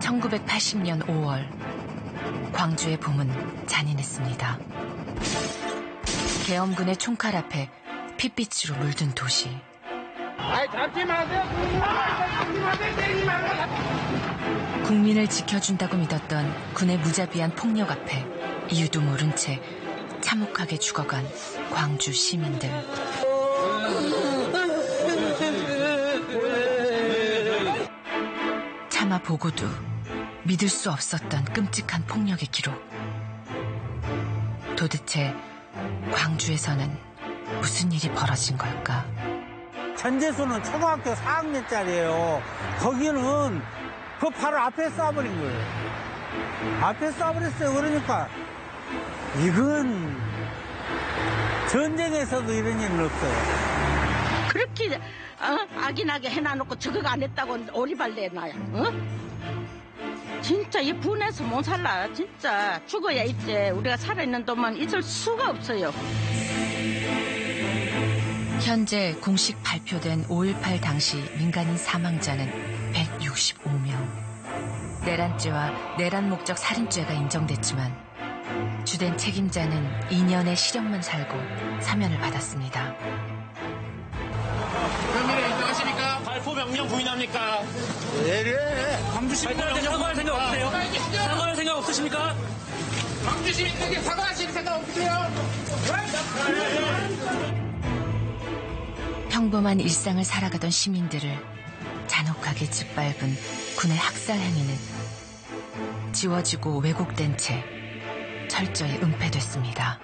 (1980년 5월) 광주의 봄은 잔인했습니다. 계엄군의 총칼 앞에 핏빛으로 물든 도시. 국민을 지켜준다고 믿었던 군의 무자비한 폭력 앞에 이유도 모른 채 참혹하게 죽어간 광주 시민들. 차마 보고도 믿을 수 없었던 끔찍한 폭력의 기록. 도대체 광주에서는 무슨 일이 벌어진 걸까? 전재수는 초등학교 4학년짜리예요. 거기는 그 바로 앞에 쏴버린 거예요. 앞에 쏴버렸어요. 그러니까 이건 전쟁에서도 이런 일은 없어요. 그렇게 악인하게 해놔놓고 저거 안 했다고 오리발 내놔요. 진짜 이 분해서 못 살라. 진짜 죽어야 있지. 우리가 살아있는 동안 있을 수가 없어요. 현재 공식 발표된 5.18 당시 민간인 사망자는 165명. 내란죄와 내란 목적 살인죄가 인정됐지만 주된 책임자는 2년의 실형만 살고 사면을 받았습니다. 혐의를 인정하십니까? 발포 명령 부인합니까? 왜 이래? 광주 시민들한테 사과할 생각 없으세요? 사과할 생각 없으십니까? 광주 시민들에게 사과하실 생각 없으세요? 평범한 일상을 살아가던 시민들을 잔혹하게 짓밟은 군의 학살 행위는 지워지고 왜곡된 채 철저히 은폐됐습니다.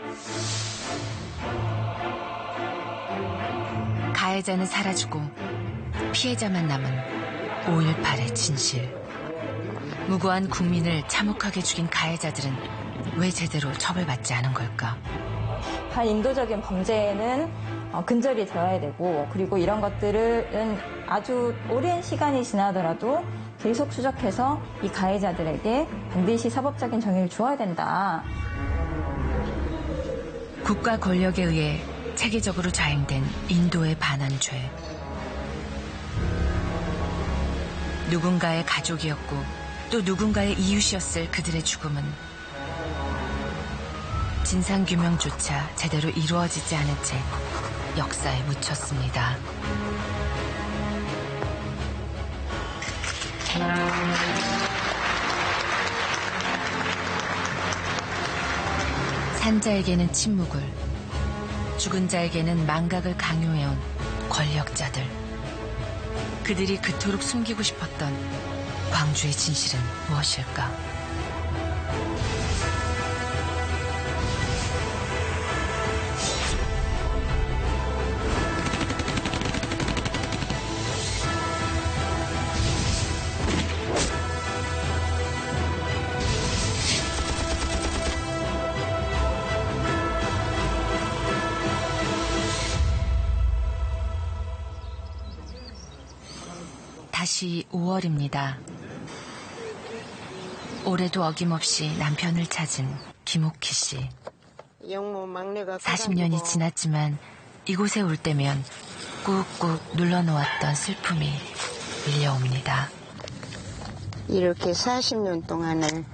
가해자는 사라지고 피해자만 남은 5.18의 진실. 무고한 국민을 참혹하게 죽인 가해자들은 왜 제대로 처벌받지 않은 걸까? 반인도적인 범죄에는 근절이 되어야 되고, 그리고 이런 것들은 아주 오랜 시간이 지나더라도 계속 추적해서 이 가해자들에게 반드시 사법적인 정의를 주어야 된다. 국가 권력에 의해 체계적으로 자행된 인도의 반환죄. 누군가의 가족이었고 또 누군가의 이웃이었을 그들의 죽음은 진상규명조차 제대로 이루어지지 않은 채 역사에 묻혔습니다. 산자에게는 침묵을, 죽은 자에게는 망각을 강요해온 권력자들. 그들이 그토록 숨기고 싶었던 광주의 진실은 무엇일까? 다시 5월입니다. 올해도 어김없이 남편을 찾은 김옥희 씨. 40년이 지났지만 이곳에 올 때면 꾹꾹 눌러놓았던 슬픔이 밀려옵니다. 이렇게 40년 동안을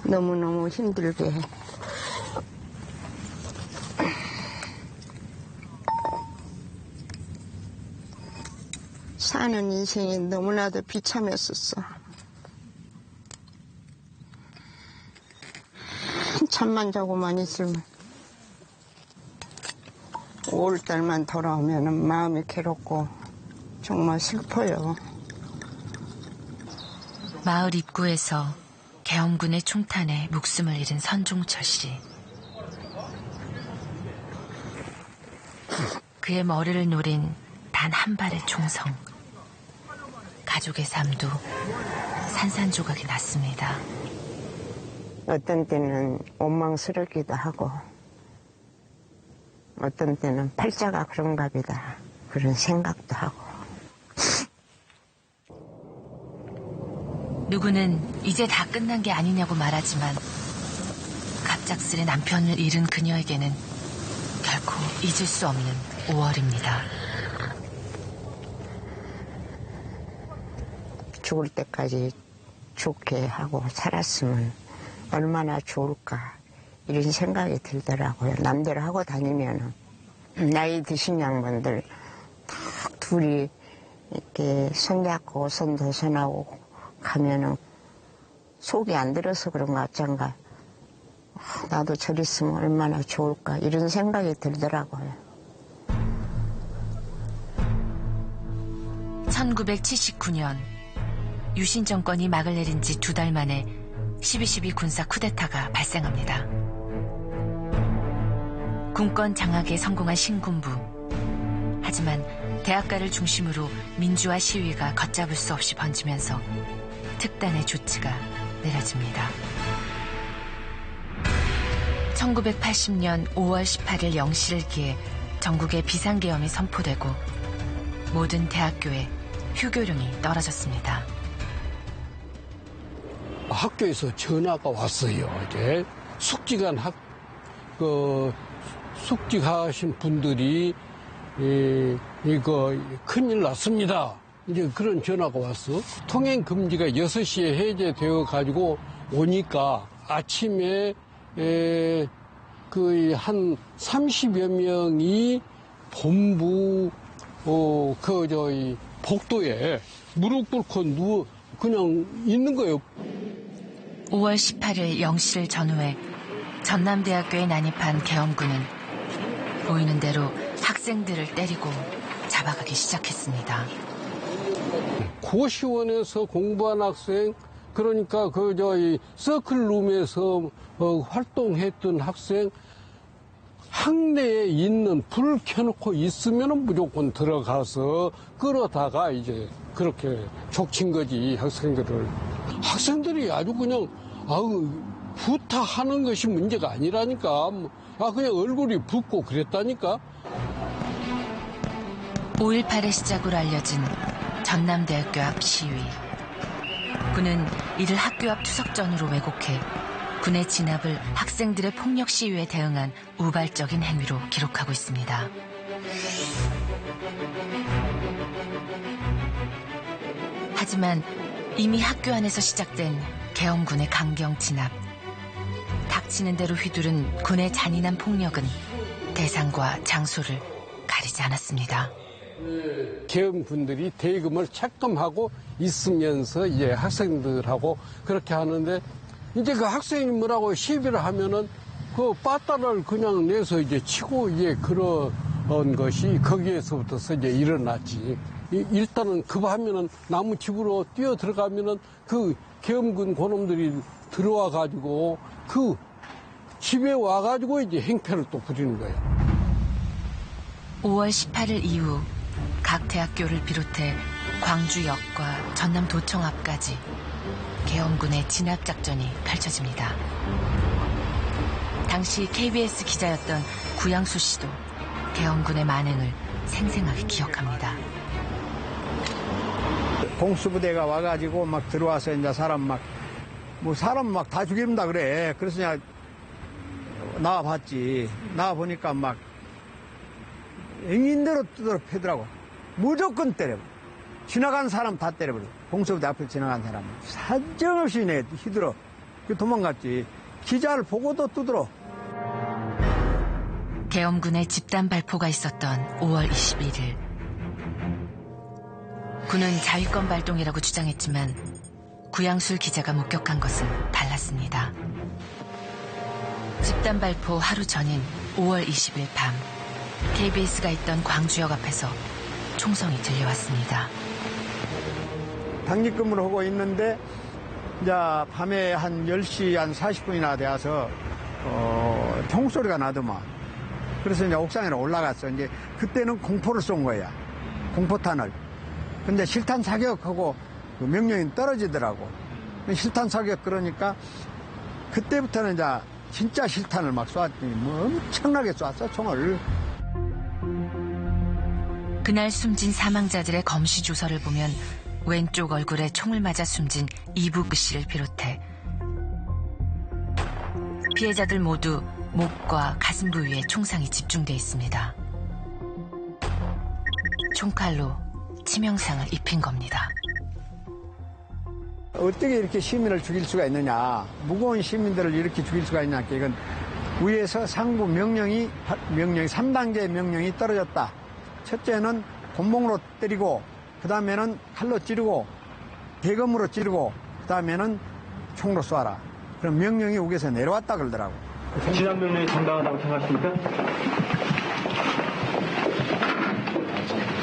너무너무 힘들게 사는 인생이 너무나도 비참했었어. 잠만 자고만 있으면 5월달만 돌아오면 마음이 괴롭고 정말 슬퍼요. 마을 입구에서 계엄군의 총탄에 목숨을 잃은 선종철 씨. 그의 머리를 노린 단 한 발의 총성. 가족의 삶도 산산조각이 났습니다. 어떤 때는 원망스럽기도 하고 어떤 때는 팔자가 그런가 보다 그런 생각도 하고 누구는 이제 다 끝난 게 아니냐고 말하지만 갑작스레 남편을 잃은 그녀에게는 결코 잊을 수 없는 5월입니다. 죽을 때까지 좋게 하고 살았으면 얼마나 좋을까 이런 생각이 들더라고요. 남들 하고 다니면 나이 드신 양반들 딱 둘이 이렇게 손잡고 손도손하고 가면은 속이 안 들어서 그런가 어쩐가 나도 저리 있으면 얼마나 좋을까 이런 생각이 들더라고요. 1979년 유신 정권이 막을 내린 지 2달 만에 12.12 군사 쿠데타가 발생합니다. 군권 장악에 성공한 신군부. 하지만 대학가를 중심으로 민주화 시위가 걷잡을 수 없이 번지면서 특단의 조치가 내려집니다. 1980년 5월 18일 0시를 기해 전국에 비상계엄이 선포되고 모든 대학교에 휴교령이 떨어졌습니다. 학교에서 전화가 왔어요. 이제 숙직하신 분들이 이거 큰일 났습니다. 이제 그런 전화가 왔어. 통행 금지가 6시에 해제되어 가지고 오니까 아침에 한 30여 명이 본부 복도에 무릎 꿇고 그냥 있는 거예요. 5월 18일 0시를 전후해 전남대학교에 난입한 계엄군은 보이는 대로 학생들을 때리고 잡아가기 시작했습니다. 고시원에서 공부한 학생, 그러니까 서클룸에서 활동했던 학생, 학내에 있는 불 켜놓고 있으면 무조건 들어가서 끌어다가 이제 그렇게 족친 거지, 학생들을. 학생들이 아주 그냥, 부탁하는 것이 문제가 아니라니까. 그냥 얼굴이 붓고 그랬다니까. 5.18의 시작으로 알려진 전남대학교 앞 시위. 군은 이를 학교 앞 투석전으로 왜곡해 군의 진압을 학생들의 폭력 시위에 대응한 우발적인 행위로 기록하고 있습니다. 하지만 이미 학교 안에서 시작된 계엄군의 강경 진압. 닥치는 대로 휘두른 군의 잔인한 폭력은 대상과 장소를 가리지 않았습니다. 계엄군들이 대금을 채권하고 있으면서 이제 학생들하고 그렇게 하는데 이제 그 학생이 뭐라고 시비를 하면은 그 빠따를 그냥 내서 이제 치고 이제 그런 것이 거기에서부터 이제 일어났지. 일단은 급하면은 나무 집으로 뛰어 들어가면은 그 계엄군 고놈들이 들어와 가지고 그 집에 와 가지고 이제 행패를 또 부리는 거예요. 5월 18일 이후 각 대학교를 비롯해 광주역과 전남도청 앞까지 계엄군의 진압작전이 펼쳐집니다. 당시 KBS 기자였던 구양수 씨도 계엄군의 만행을 생생하게 기억합니다. 공수부대가 와가지고 막 들어와서 이제 사람 막 다 죽인다 그래. 그래서 그냥 나와봤지. 나와보니까 막 eng인대로 두드러 패더라고. 무조건 때려버려. 지나간 사람 다 때려버려. 공수부대 앞에 지나간 사람. 사정없이 휘둘러. 도망갔지. 기자를 보고도 두드러. 계엄군의 집단 발포가 있었던 5월 21일. 군은 자위권 발동이라고 주장했지만 구양술 기자가 목격한 것은 달랐습니다. 집단 발포 하루 전인 5월 20일 밤 KBS가 있던 광주역 앞에서 총성이 들려왔습니다. 당직근무를 하고 있는데 이제 밤에 한 10시 한 40분이나 되어서 총소리가 나더만. 그래서 이제 옥상에 올라갔어. 이제 그때는 공포를 쏜 거야. 공포탄을. 근데 실탄 사격하고 그 명령이 떨어지더라고. 실탄 사격 그러니까 그때부터는 이제 진짜 실탄을 막 쏘았더니 뭐 엄청나게 쏘았어, 총을. 그날 숨진 사망자들의 검시 조서를 보면 왼쪽 얼굴에 총을 맞아 숨진 이북 씨를 비롯해 피해자들 모두 목과 가슴 부위에 총상이 집중돼 있습니다. 총칼로 치명상을 입힌 겁니다. 어떻게 이렇게 시민을 죽일 수가 있느냐, 무고한 시민들을 이렇게 죽일 수가 있냐, 이건 위에서 상부 명령이 3단계 명령이 떨어졌다. 첫째는 곤봉으로 때리고, 그 다음에는 칼로 찌르고, 대검으로 찌르고, 그 다음에는 총으로 쏴라. 그럼 명령이 위에서 내려왔다 그러더라고. 지난 명령이 정당하다고 생각하십니까?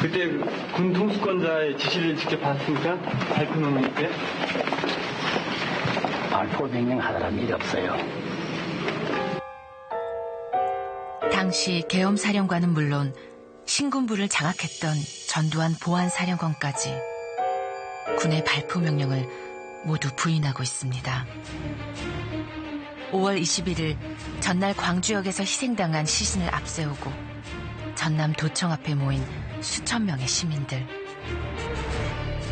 그때 군 통수권자의 지시를 직접 받았습니까? 발표 명령 때? 발표 명령 하더란 일이 없어요. 당시 계엄사령관은 물론 신군부를 장악했던 전두환 보안사령관까지 군의 발포 명령을 모두 부인하고 있습니다. 5월 21일 전날 광주역에서 희생당한 시신을 앞세우고 전남 도청 앞에 모인 수천 명의 시민들.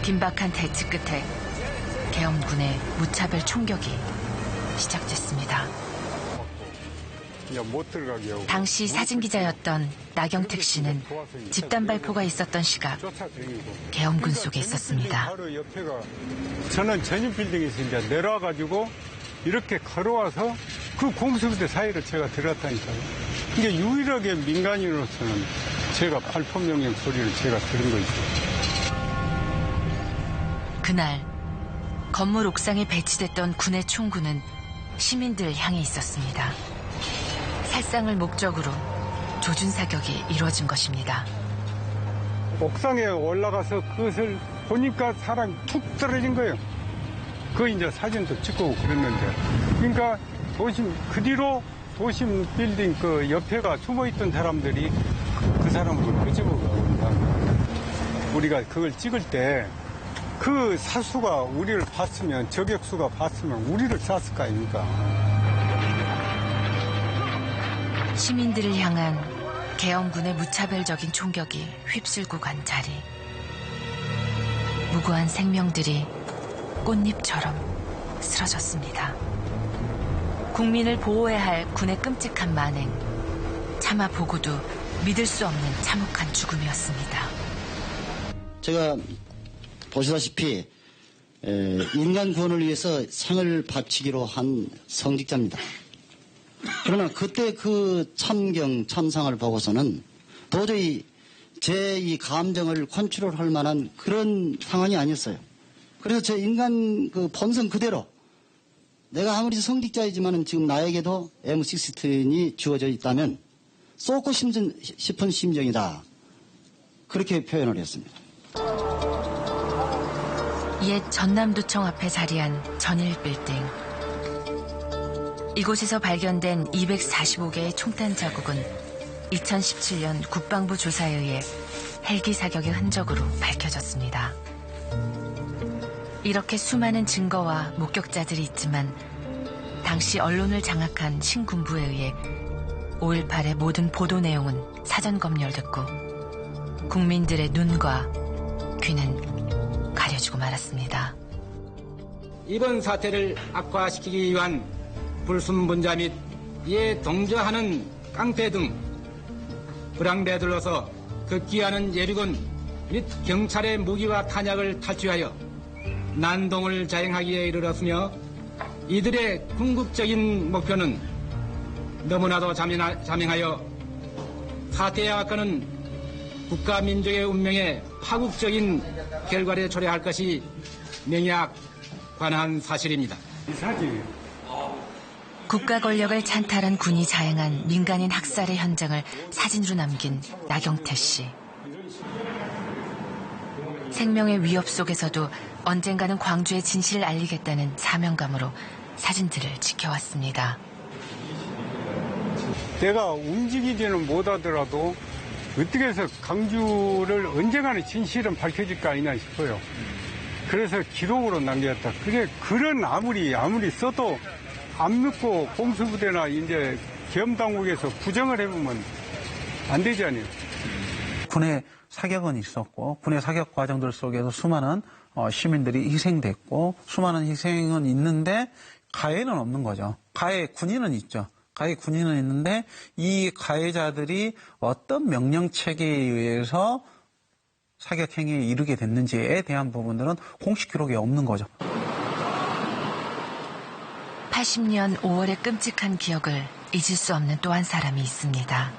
긴박한 대치 끝에 계엄군의 무차별 총격이 시작됐습니다. 못 들어가게 하고. 당시 사진기자였던 나경택 씨는 집단 발포가 있었던 시각 계엄군 속에 있었습니다. 바로 옆에가 저는 전임 빌딩에서 이제 내려와가지고 이렇게 걸어와서 그 공수부대 사이로 제가 들어갔다니까요. 이게 유일하게 민간인으로서는 제가 발포 명령 소리를 제가 들은 거죠. 그날 건물 옥상에 배치됐던 군의 총구는 시민들 향해 있었습니다. 살상을 목적으로 조준 사격이 이루어진 것입니다. 옥상에 올라가서 그것을 보니까 사람이 툭 떨어진 거예요. 그 이제 사진도 찍고 그랬는데, 그러니까 도심 그 뒤로 도심 빌딩 그 옆에가 숨어있던 사람들이 그 사람을 끄집어가고 우리가 그걸 찍을 때 그 사수가 우리를 봤으면, 저격수가 봤으면 우리를 쐈을 거 아닙니까? 시민들을 향한 계엄군의 무차별적인 총격이 휩쓸고 간 자리. 무고한 생명들이 꽃잎처럼 쓰러졌습니다. 국민을 보호해야 할 군의 끔찍한 만행. 차마 보고도 믿을 수 없는 참혹한 죽음이었습니다. 제가 보시다시피 인간 구원을 위해서 생을 바치기로 한 성직자입니다. 그러나 그때 그 참상을 보고서는 도저히 제 이 감정을 컨트롤할 만한 그런 상황이 아니었어요. 그래서 제 인간 그 본성 그대로 내가 아무리 성직자이지만은 지금 나에게도 M16이 주어져 있다면 쏟고 싶은 심정이다. 그렇게 표현을 했습니다. 옛 전남도청 앞에 자리한 전일 빌딩. 이곳에서 발견된 245개의 총탄 자국은 2017년 국방부 조사에 의해 헬기 사격의 흔적으로 밝혀졌습니다. 이렇게 수많은 증거와 목격자들이 있지만 당시 언론을 장악한 신군부에 의해 5.18의 모든 보도 내용은 사전 검열됐고 국민들의 눈과 귀는 가려지고 말았습니다. 이번 사태를 악화시키기 위한 불순분자 및 이에 동조하는 깡패 등 불황배들로서 급기야는 예비군 및 경찰의 무기와 탄약을 탈취하여 난동을 자행하기에 이르렀으며 이들의 궁극적인 목표는 너무나도 자명하여 사태의 악화는 국가 민족의 운명에 파국적인 결과를 초래할 것이 명약관한 사실입니다. 이 사진이 국가 권력을 찬탈한 군이 자행한 민간인 학살의 현장을 사진으로 남긴 나경태 씨. 생명의 위협 속에서도 언젠가는 광주의 진실을 알리겠다는 사명감으로 사진들을 지켜왔습니다. 내가 움직이지는 못하더라도 어떻게 해서 강주를 언젠가는 진실은 밝혀질 거 아니냐 싶어요. 그래서 기록으로 남겼다. 그게 글은 아무리 써도 안 믿고 공수부대나 이제 계엄당국에서 부정을 해보면 안 되지 않아요. 군의 사격은 있었고 군의 사격 과정들 속에서 수많은 시민들이 희생됐고 수많은 희생은 있는데 가해는 없는 거죠. 가해 군인은 있죠. 가해 군인은 있는데 이 가해자들이 어떤 명령체계에 의해서 사격 행위에 이르게 됐는지에 대한 부분들은 공식 기록이 없는 거죠. 80년 5월의 끔찍한 기억을 잊을 수 없는 또 한 사람이 있습니다.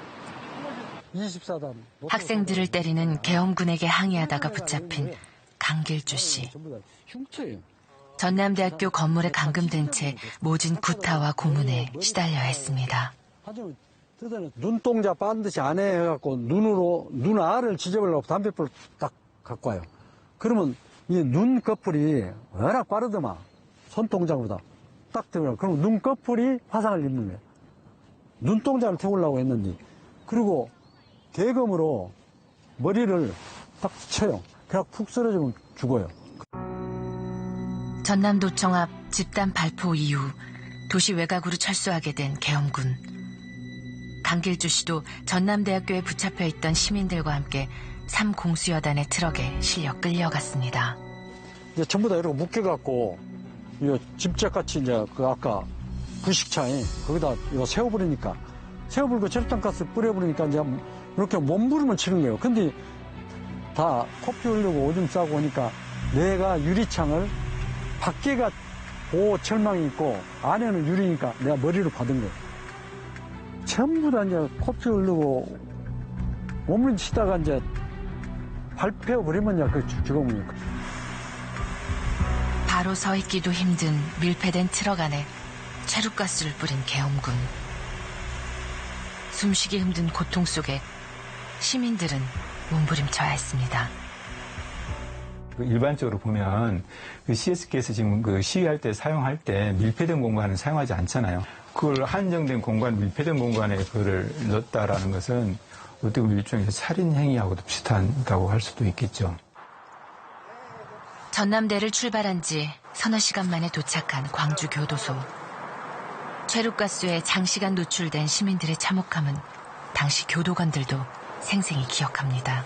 24단. 학생들을 때리는 계엄군에게 항의하다가 붙잡힌 강길주 씨. 전남대학교 건물에 감금된 채 모진 구타와 고문에 시달려야 했습니다. 눈동자 반드시 안에 해갖고 눈 알을 지져보려고 담뱃불 딱 갖고 와요. 그러면 이 눈 꺼풀이 워낙 빠르더만 손동자보다 딱 들어요. 그럼 눈 꺼풀이 화상을 입는 거예요. 눈동자를 태우려고 했는데 그리고 대검으로 머리를 딱 쳐요. 그냥 푹 쓰러지면 죽어요. 전남도청 앞 집단 발포 이후 도시 외곽으로 철수하게 된 계엄군. 강길주 씨도 전남대학교에 붙잡혀 있던 시민들과 함께 3공수여단의 트럭에 실려 끌려갔습니다. 이제 전부 다 이렇게 묶여갖고 이거 집착같이 이제 그 아까 부식차에 거기다 이거 세워버리니까 세워버리고 절단가스 뿌려버리니까 이제 이렇게 몸부림을 치는 거예요. 근데 다 코피 흘리고 오줌 싸고 오니까 내가 유리창을 밖에가 보철망이 있고 안에는 유리니까 내가 머리를 받은 거예요. 전부 다 이제 코피 흘리고 몸을 치다가 이제 밟혀버리면 이제 그 죽어버리니까. 바로 서 있기도 힘든 밀폐된 트럭 안에 체류가스를 뿌린 계엄군. 숨쉬기 힘든 고통 속에 시민들은 몸부림쳐야 했습니다. 일반적으로 보면 그 CSK에서 지금 그 시위할 때 사용할 때 밀폐된 공간을 사용하지 않잖아요. 그걸 한정된 공간, 밀폐된 공간에 그걸 넣었다라는 것은 어떻게 보면 일종의 살인 행위하고도 비슷하다고 할 수도 있겠죠. 전남대를 출발한 지 서너 시간 만에 도착한 광주 교도소. 최루가스에 장시간 노출된 시민들의 참혹함은 당시 교도관들도 생생히 기억합니다.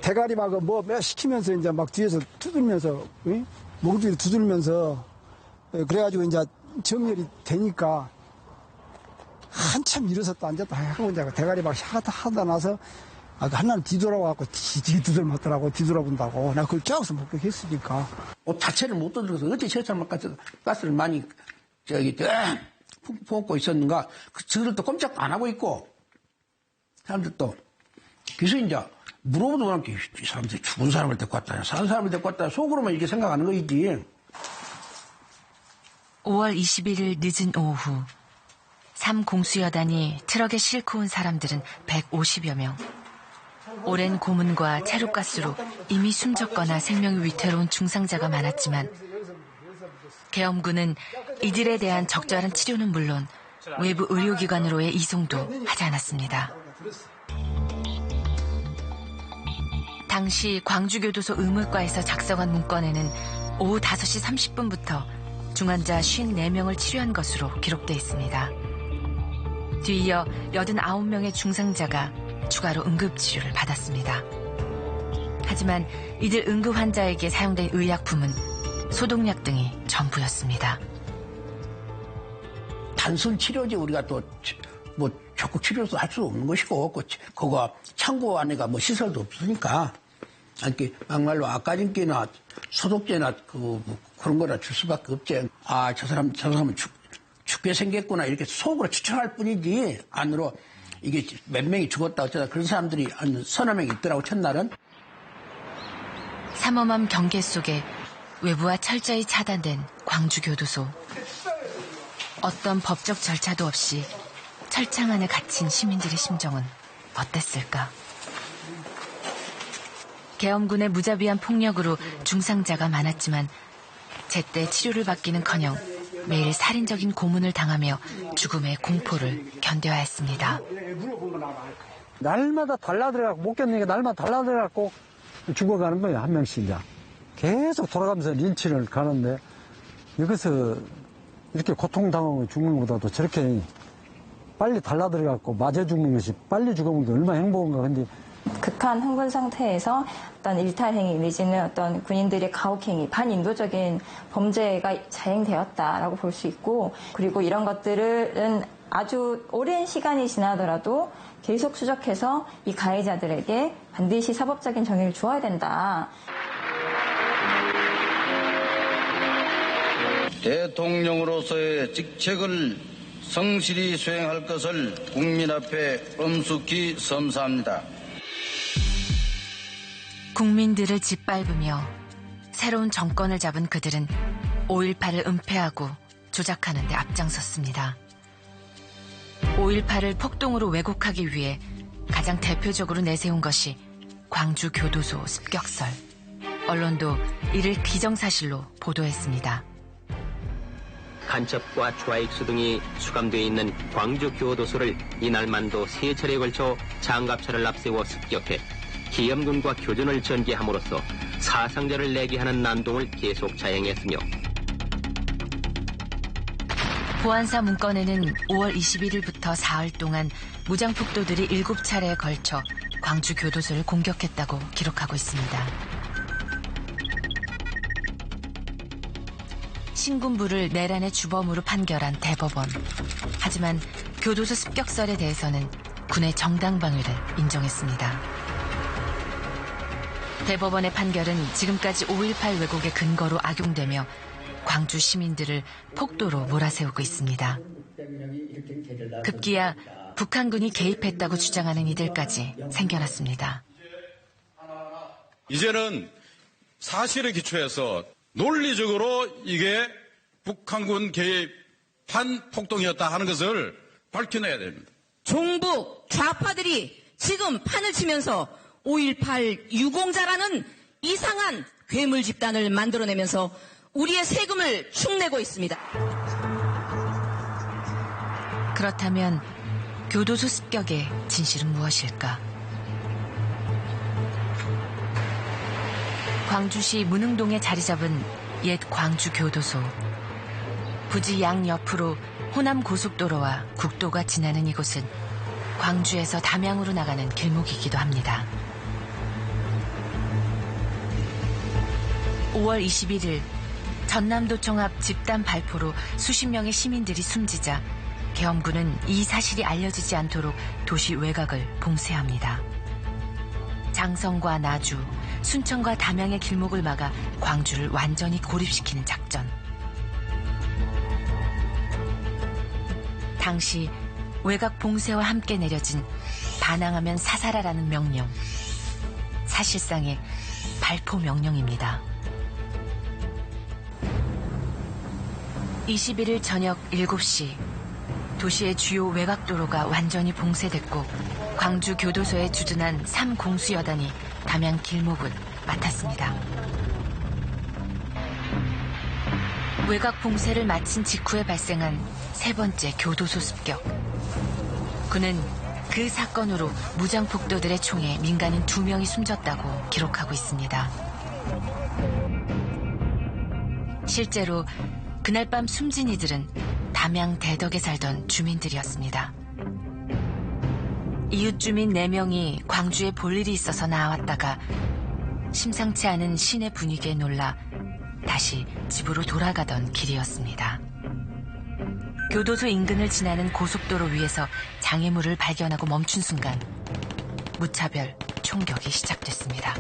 대가리 막 뭐 시키면서 이제 막 뒤에서 두들면서, 응? 목뒤를 두들면서, 그래가지고 이제 정렬이 되니까 한참 일어섰다 앉았다 하고 이제 대가리 막 하다 나서 하나는 뒤돌아와갖고 뒤두들 맞더라고, 뒤돌아본다고. 나 그걸 껴서 목격했으니까. 옷 자체를 못 뜯어서 어째 철철만 가스를 많이 품고 있었는가. 저들도 꼼짝도 안 하고 있고, 사람들도. 그래서 이제 물어보도 그냥 이 사람들이 죽은 사람을 데리고 왔다, 사는 사람을 데리고 왔다, 속으로만 이렇게 생각하는 거이지. 5월 21일 늦은 오후, 3공수여단이 트럭에 싣고 온 사람들은 150여 명. 오랜 고문과 체류가스로 이미 숨졌거나 생명이 위태로운 중상자가 많았지만 계엄군은 이들에 대한 적절한 치료는 물론 외부 의료기관으로의 이송도 하지 않았습니다. 당시 광주교도소 의무과에서 작성한 문건에는 오후 5시 30분부터 중환자 54명을 치료한 것으로 기록돼 있습니다. 뒤이어 89명의 중상자가 추가로 응급치료를 받았습니다. 하지만 이들 응급 환자에게 사용된 의약품은 소독약 등이 전부였습니다. 단순 치료지 우리가 또 뭐 적극 치료도 할 수 없는 것이고 그거 창고 안에가 뭐 시설도 없으니까 이렇게 막말로 아까진기나 소독제나 그런 거나 줄 수밖에 없지. 아, 저 사람은 죽게 생겼구나 이렇게 속으로 추측할 뿐이지 안으로 이게 몇 명이 죽었다 어쩌다 그런 사람들이 한 서너 명 있더라고 첫날은. 삼엄한 경계 속에 외부와 철저히 차단된 광주교도소. 어떤 법적 절차도 없이 철창 안에 갇힌 시민들의 심정은 어땠을까? 계엄군의 무자비한 폭력으로 중상자가 많았지만 제때 치료를 받기는커녕 매일 살인적인 고문을 당하며 죽음의 공포를 견뎌야 했습니다. 날마다 달라들어갖고 못 견디니까 날마다 달라들어갖고 죽어가는 거예요. 한 명씩 이제. 계속 돌아가면서 린치를 가는데 여기서 이렇게 고통당하고 죽는 것보다도 저렇게 빨리 달라들어갖고 맞아 죽는 것이 빨리 죽으면 얼마나 행복한가. 근데 극한 흥분 상태에서 어떤 일탈행위 내지는 어떤 군인들의 가혹행위, 반인도적인 범죄가 자행되었다라고 볼 수 있고, 그리고 이런 것들은 아주 오랜 시간이 지나더라도 계속 추적해서 이 가해자들에게 반드시 사법적인 정의를 주어야 된다. 대통령으로서의 직책을 성실히 수행할 것을 국민 앞에 엄숙히 선사합니다. 국민들을 짓밟으며 새로운 정권을 잡은 그들은 5.18을 은폐하고 조작하는 데 앞장섰습니다. 5.18을 폭동으로 왜곡하기 위해 가장 대표적으로 내세운 것이 광주 교도소 습격설. 언론도 이를 기정사실로 보도했습니다. 간첩과 좌익수 등이 수감되어 있는 광주 교도소를 이날만도 3차례에 걸쳐 장갑차를 앞세워 습격해 기염군과 교전을 전개함으로써 사상자를 내게 하는 난동을 계속 자행했으며, 보안사 문건에는 5월 21일부터 사흘 동안 무장폭도들이 7차례에 걸쳐 광주 교도소를 공격했다고 기록하고 있습니다. 신군부를 내란의 주범으로 판결한 대법원. 하지만 교도소 습격설에 대해서는 군의 정당방위를 인정했습니다. 대법원의 판결은 지금까지 5.18 왜곡의 근거로 악용되며 광주 시민들을 폭도로 몰아세우고 있습니다. 급기야 북한군이 개입했다고 주장하는 이들까지 생겨났습니다. 이제는 사실에 기초해서 논리적으로 이게 북한군 개입한 폭동이었다 하는 것을 밝혀내야 됩니다. 종북 좌파들이 지금 판을 치면서 5.18 유공자라는 이상한 괴물 집단을 만들어내면서 우리의 세금을 축내고 있습니다. 그렇다면 교도소 습격의 진실은 무엇일까? 광주시 문흥동에 자리 잡은 옛 광주 교도소. 부지 양옆으로 호남 고속도로와 국도가 지나는 이곳은 광주에서 담양으로 나가는 길목이기도 합니다. 5월 21일 전남도청 앞 집단 발포로 수십 명의 시민들이 숨지자 계엄군은 이 사실이 알려지지 않도록 도시 외곽을 봉쇄합니다. 장성과 나주, 순천과 담양의 길목을 막아 광주를 완전히 고립시키는 작전. 당시 외곽 봉쇄와 함께 내려진 반항하면 사살하라는 명령. 사실상의 발포 명령입니다. 21일 저녁 7시 도시의 주요 외곽도로가 완전히 봉쇄됐고 광주 교도소에 주둔한 3공수여단이 담양 길목을 맡았습니다. 외곽 봉쇄를 마친 직후에 발생한 세 번째 교도소 습격. 그는 그 사건으로 무장폭도들의 총에 민간인 2명이 숨졌다고 기록하고 있습니다. 실제로 그날 밤 숨진 이들은 담양 대덕에 살던 주민들이었습니다. 이웃 주민 4명이 광주에 볼 일이 있어서 나왔다가 심상치 않은 시내 분위기에 놀라 다시 집으로 돌아가던 길이었습니다. 교도소 인근을 지나는 고속도로 위에서 장애물을 발견하고 멈춘 순간 무차별 총격이 시작됐습니다.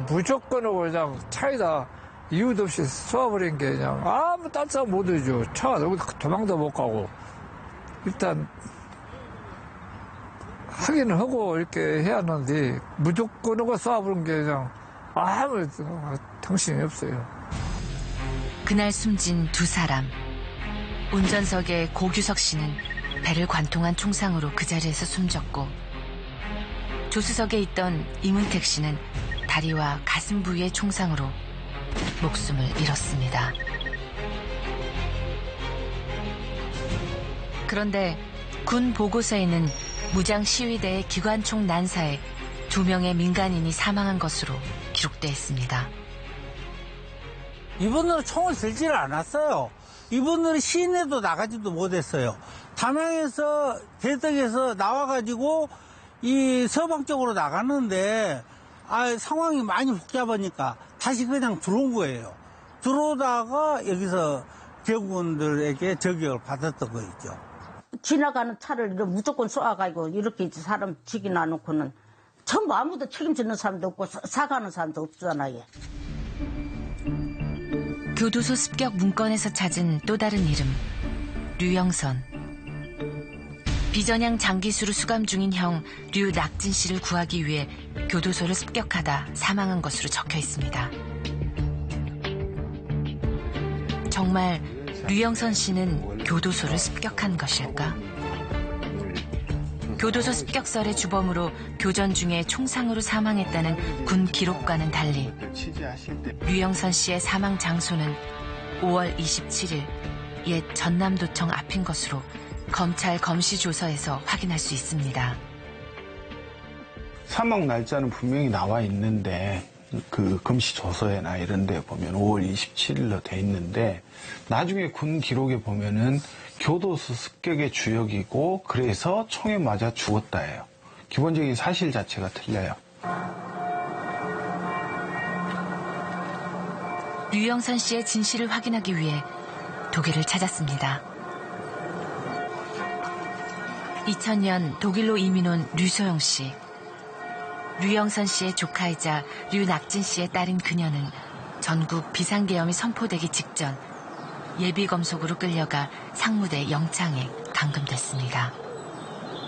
무조건 그냥 차에다 이유도 없이 쏘아버린 게 그냥 아무 딴 싸움 못 해줘. 차가 여기 도망도 못 가고. 일단 하기는 하고 이렇게 해야 하는데 무조건 쏘아버린 게 그냥 아무 정신이 없어요. 그날 숨진 2사람. 운전석의 고규석 씨는 배를 관통한 총상으로 그 자리에서 숨졌고, 조수석에 있던 이문택 씨는 다리와 가슴 부위의 총상으로 목숨을 잃었습니다. 그런데 군 보고서에는 무장 시위대의 기관총 난사에 2명의 민간인이 사망한 것으로 기록되어 있습니다. 이분들은 총을 들지를 않았어요. 이분들은 시내도 나가지도 못했어요. 담양에서 대덕에서 나와가지고 이 서방 쪽으로 나갔는데 상황이 많이 복잡하니까 다시 그냥 들어온 거예요. 들어오다가 여기서 대구군들에게 저격을 받았던 거 있죠. 지나가는 차를 무조건 쏘아가지고 이렇게 사람 죽이나 놓고는 전부 아무도 책임지는 사람도 없고 사과하는 사람도 없잖아요. 교도소 습격 문건에서 찾은 또 다른 이름, 류영선. 비전향 장기수로 수감 중인 형 류낙진 씨를 구하기 위해 교도소를 습격하다 사망한 것으로 적혀 있습니다. 정말 류영선 씨는 교도소를 습격한 것일까? 교도소 습격설의 주범으로 교전 중에 총상으로 사망했다는 군 기록과는 달리 류영선 씨의 사망 장소는 5월 27일 옛 전남도청 앞인 것으로 검찰 검시조서에서 확인할 수 있습니다. 사망 날짜는 분명히 나와 있는데 그 검시조서에나 이런 데 보면 5월 27일로 돼 있는데 나중에 군 기록에 보면은 교도소 습격의 주역이고 그래서 총에 맞아 죽었다예요. 기본적인 사실 자체가 틀려요. 류영선 씨의 진실을 확인하기 위해 독일을 찾았습니다. 2000년 독일로 이민 온 류소영 씨. 류영선 씨의 조카이자 류낙진 씨의 딸인 그녀는 전국 비상계엄이 선포되기 직전 예비검속으로 끌려가 상무대 영창에 감금됐습니다.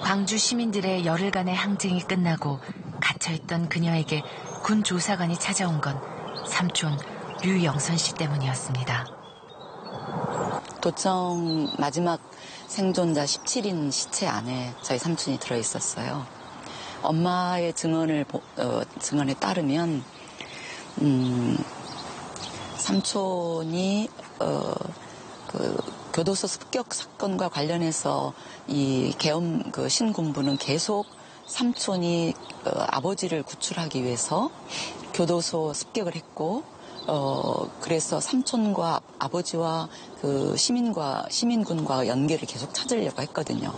광주 시민들의 열흘간의 항쟁이 끝나고 갇혀있던 그녀에게 군 조사관이 찾아온 건 삼촌 류영선 씨 때문이었습니다. 도청 마지막 생존자 17인 시체 안에 저희 삼촌이 들어있었어요. 엄마의 증언에 따르면 삼촌이 그 교도소 습격 사건과 관련해서 이 계엄 그 신군부는 계속 삼촌이 아버지를 구출하기 위해서 교도소 습격을 했고 그래서 삼촌과 아버지와 그 시민군과 연계를 계속 찾으려고 했거든요.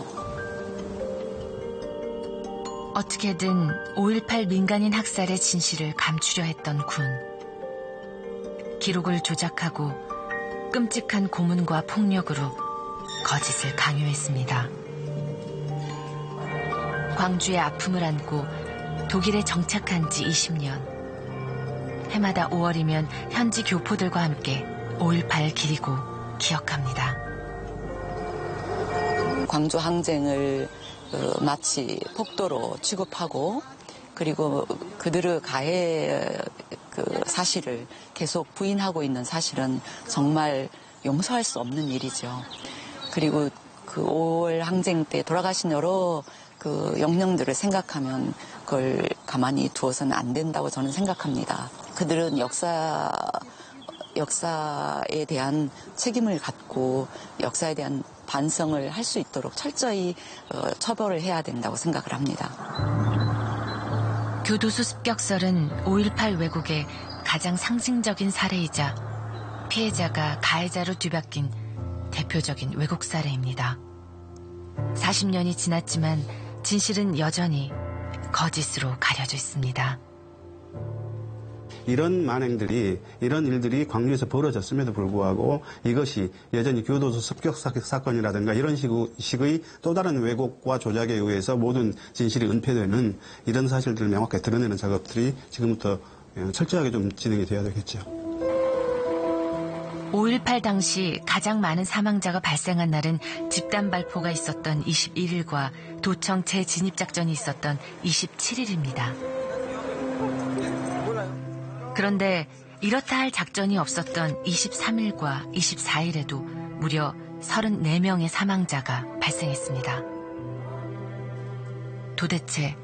어떻게든 5.18 민간인 학살의 진실을 감추려 했던 군. 기록을 조작하고 끔찍한 고문과 폭력으로 거짓을 강요했습니다. 광주의 아픔을 안고 독일에 정착한 지 20년. 해마다 5월이면 현지 교포들과 함께 5.18 기리고 기억합니다. 광주 항쟁을 마치 폭도로 취급하고 그리고 그들의 가해 그 사실을 계속 부인하고 있는 사실은 정말 용서할 수 없는 일이죠. 그리고 그 5월 항쟁 때 돌아가신 여러 그 영령들을 생각하면 그걸 가만히 두어서는 안 된다고 저는 생각합니다. 그들은 역사에 대한 책임을 갖고 역사에 대한 반성을 할 수 있도록 철저히 처벌을 해야 된다고 생각을 합니다. 교도소 습격설은 5.18 왜곡의 가장 상징적인 사례이자 피해자가 가해자로 뒤바뀐 대표적인 왜곡 사례입니다. 40년이 지났지만 진실은 여전히 거짓으로 가려져 있습니다. 이런 만행들이, 이런 일들이 광주에서 벌어졌음에도 불구하고 이것이 여전히 교도소 습격 사건이라든가 이런 식의 또 다른 왜곡과 조작에 의해서 모든 진실이 은폐되는 이런 사실들을 명확하게 드러내는 작업들이 지금부터 철저하게 좀 진행이 돼야 되겠죠. 5.18 당시 가장 많은 사망자가 발생한 날은 집단 발포가 있었던 21일과 도청 재진입작전이 있었던 27일입니다. 그런데 이렇다 할 작전이 없었던 23일과 24일에도 무려 34명의 사망자가 발생했습니다. 도대체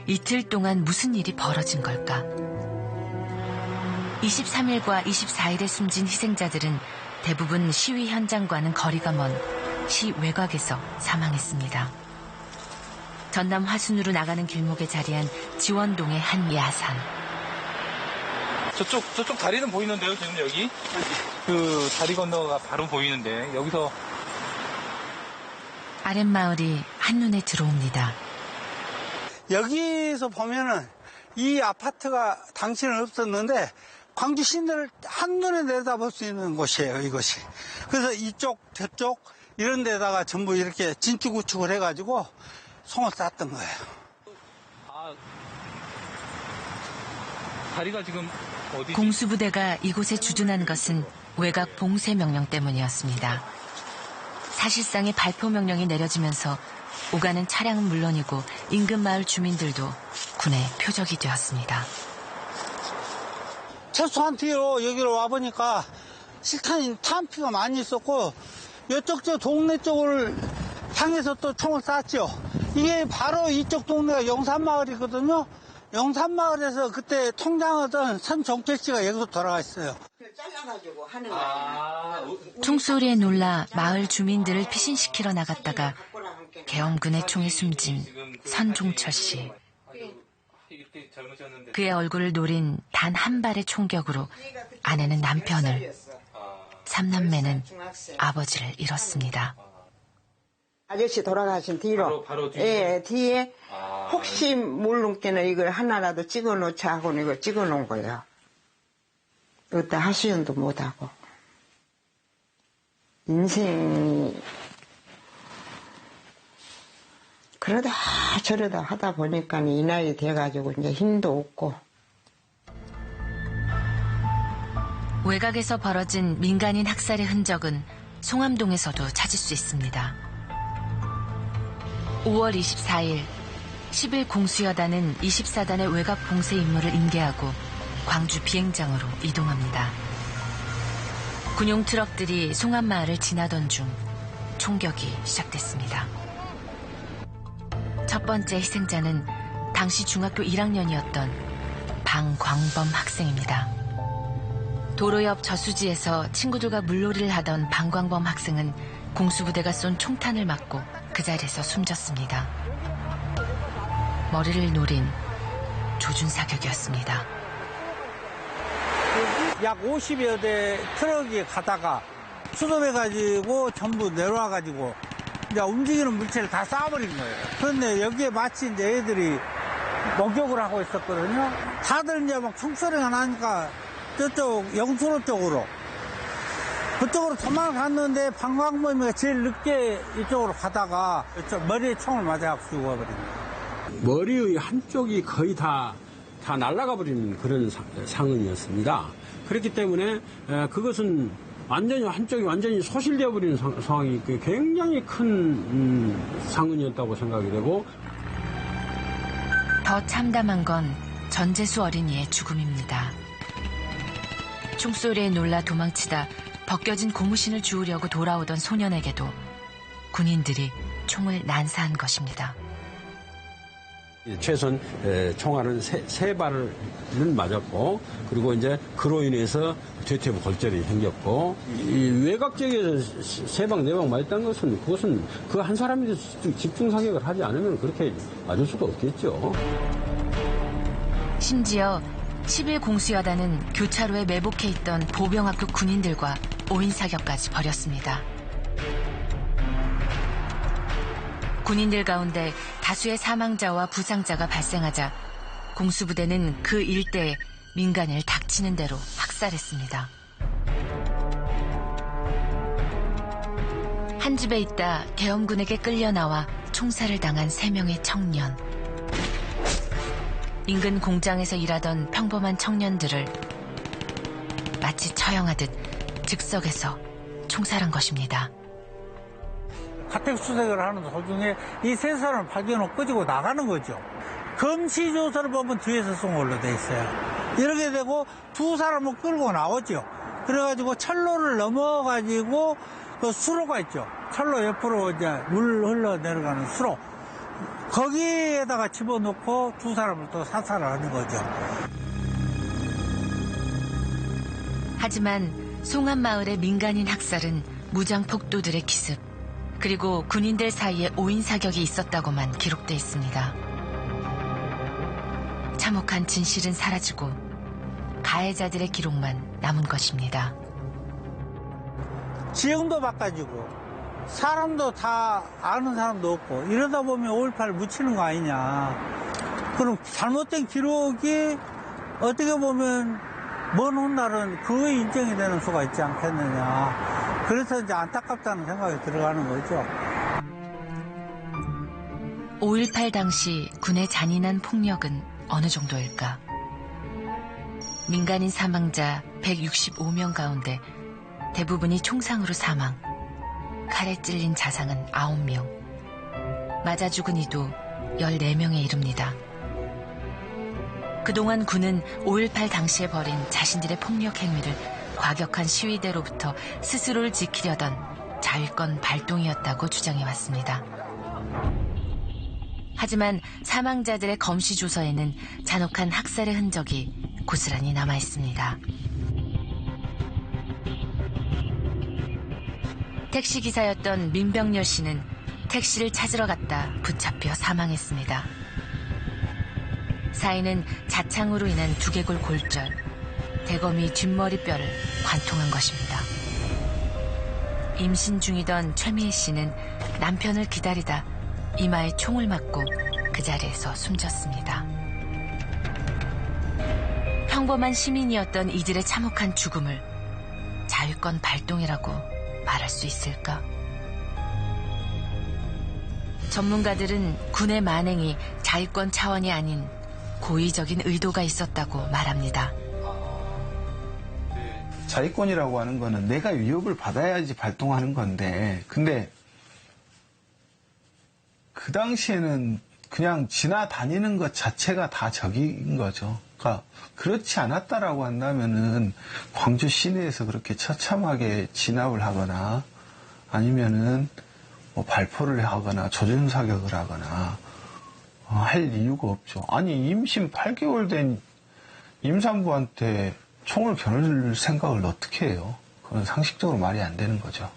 이틀 동안 무슨 일이 벌어진 걸까? 23일과 24일에 숨진 희생자들은 대부분 시위 현장과는 거리가 먼 시 외곽에서 사망했습니다. 전남 화순으로 나가는 길목에 자리한 지원동의 한 야산. 저쪽 다리는 보이는데요, 지금 여기? 그 다리 건너가 바로 보이는데, 여기서. 아랫마을이 한눈에 들어옵니다. 여기서 보면은 이 아파트가 당시는 없었는데 광주 시내를 한눈에 내다볼 수 있는 곳이에요, 이곳이. 그래서 이쪽, 저쪽 이런 데다가 전부 이렇게 진축구축을 해가지고 송을 쌌던 거예요. 다리가 지금 어디지? 공수부대가 이곳에 주둔한 것은 외곽 봉쇄 명령 때문이었습니다. 사실상의 발포 명령이 내려지면서 오가는 차량은 물론이고 인근 마을 주민들도 군의 표적이 되었습니다. 최소한 뒤로 여기로 와보니까 실탄이 탄피가 많이 있었고 이쪽 저 동네 쪽을 향해서 또 총을 쐈죠. 이게 바로 이쪽 동네가 영산마을이거든요. 영산마을에서 그때 통장하던 선종철 씨가 여기서 돌아갔어요. 잘라가지고 하는 총소리에 놀라 마을 주민들을 피신시키러 나갔다가 계엄군의 총에 숨진 선종철 씨. 그의 얼굴을 노린 단 한 발의 총격으로 아내는 남편을, 삼남매는 아버지를 잃었습니다. 아저씨 돌아가신 뒤로. 바로 뒤로? 예, 뒤에 혹시 모르겠는 이걸 하나라도 찍어놓자 하고 이거 찍어놓은 거예요. 그때 하수연도 못하고. 인생 그러다 저러다 하다 보니까 이 나이 돼가지고 이제 힘도 없고. 외곽에서 벌어진 민간인 학살의 흔적은 송암동에서도 찾을 수 있습니다. 5월 24일 10일 공수여단은 24단의 외곽 봉쇄 임무를 인계하고 광주 비행장으로 이동합니다. 군용 트럭들이 송암마을을 지나던 중 총격이 시작됐습니다. 첫 번째 희생자는 당시 중학교 1학년이었던 방광범 학생입니다. 도로 옆 저수지에서 친구들과 물놀이를 하던 방광범 학생은 공수부대가 쏜 총탄을 맞고 그 자리에서 숨졌습니다. 머리를 노린 조준사격이었습니다. 약 50여 대 트럭이 가다가 수습해가지고 전부 내려와가지고 이제 움직이는 물체를 다 쏴버린 거예요. 그런데 여기에 마치 이제 애들이 목욕을 하고 있었거든요. 다들 이제 막 총소리가 나니까 저쪽 영수로 쪽으로 그쪽으로 도망갔는데 방광범이가 제일 늦게 이쪽으로 가다가 이쪽 머리에 총을 맞아 죽어버린 거예요. 머리의 한쪽이 거의 다 날아가 버리는 그런 상황이었습니다. 그렇기 때문에 그것은 완전히 한쪽이 완전히 소실되어 버리는 상황이 굉장히 큰 상흔이었다고 생각이 되고, 더 참담한 건 전재수 어린이의 죽음입니다. 총소리에 놀라 도망치다 벗겨진 고무신을 주우려고 돌아오던 소년에게도 군인들이 총을 난사한 것입니다. 최소한 총알은 세 발을 맞았고, 그리고 이제 그로 인해서 뒤태부 골절이 생겼고, 이 외곽 지역에서 세 방, 네 방 맞았다는 것은 그것은 그 한 사람이 집중 사격을 하지 않으면 그렇게 맞을 수가 없겠죠. 심지어 10일 공수여단은 교차로에 매복해 있던 보병학교 군인들과 5인 사격까지 벌였습니다. 군인들 가운데 다수의 사망자와 부상자가 발생하자 공수부대는 그 일대에 민간인을 닥치는 대로 학살했습니다. 한 집에 있다 계엄군에게 끌려 나와 총살을 당한 3명의 청년. 인근 공장에서 일하던 평범한 청년들을 마치 처형하듯 즉석에서 총살한 것입니다. 가택 수색을 하는 도중에 이 세 사람을 발견하고 끄지고 나가는 거죠. 검시 조사를 보면 뒤에서 쏜 걸로 돼 있어요. 이렇게 되고 두 사람을 끌고 나오죠. 그래가지고 철로를 넘어가지고 그 수로가 있죠. 철로 옆으로 이제 물 흘러 내려가는 수로. 거기에다가 집어넣고 두 사람을 또 사살을 하는 거죠. 하지만 송암마을의 민간인 학살은 무장폭도들의 기습, 그리고 군인들 사이에 5인 사격이 있었다고만 기록돼 있습니다. 참혹한 진실은 사라지고 가해자들의 기록만 남은 것입니다. 지형도 바꿔지고 사람도 다 아는 사람도 없고 이러다 보면 5.18 묻히는 거 아니냐. 그럼 잘못된 기록이 어떻게 보면 먼 훗날은 그거에 인정이 되는 수가 있지 않겠느냐. 그래서 이제 안타깝다는 생각이 들어가는 거죠. 5.18 당시 군의 잔인한 폭력은 어느 정도일까? 민간인 사망자 165명 가운데 대부분이 총상으로 사망, 칼에 찔린 자상은 9명, 맞아 죽은 이도 14명에 이릅니다. 그동안 군은 5.18 당시에 벌인 자신들의 폭력 행위를 과격한 시위대로부터 스스로를 지키려던 자위권 발동이었다고 주장해왔습니다. 하지만 사망자들의 검시 조서에는 잔혹한 학살의 흔적이 고스란히 남아있습니다. 택시기사였던 민병렬 씨는 택시를 찾으러 갔다 붙잡혀 사망했습니다. 사인은 자창으로 인한 두개골 골절, 대거미 뒷머리뼈를 관통한 것입니다. 임신 중이던 최미애 씨는 남편을 기다리다 이마에 총을 맞고 그 자리에서 숨졌습니다. 평범한 시민이었던 이들의 참혹한 죽음을 자위권 발동이라고 말할 수 있을까? 전문가들은 군의 만행이 자위권 차원이 아닌 고의적인 의도가 있었다고 말합니다. 자위권이라고 하는 거는 내가 위협을 받아야지 발동하는 건데, 근데 그 당시에는 그냥 지나다니는 것 자체가 다 적인 거죠. 그러니까 그렇지 않았다라고 한다면은 광주 시내에서 그렇게 처참하게 진압을 하거나 아니면은 뭐 발포를 하거나 조준사격을 하거나 할 이유가 없죠. 아니 임신 8개월 된 임산부한테 총을 겨눌 생각을 어떻게 해요? 그건 상식적으로 말이 안 되는 거죠.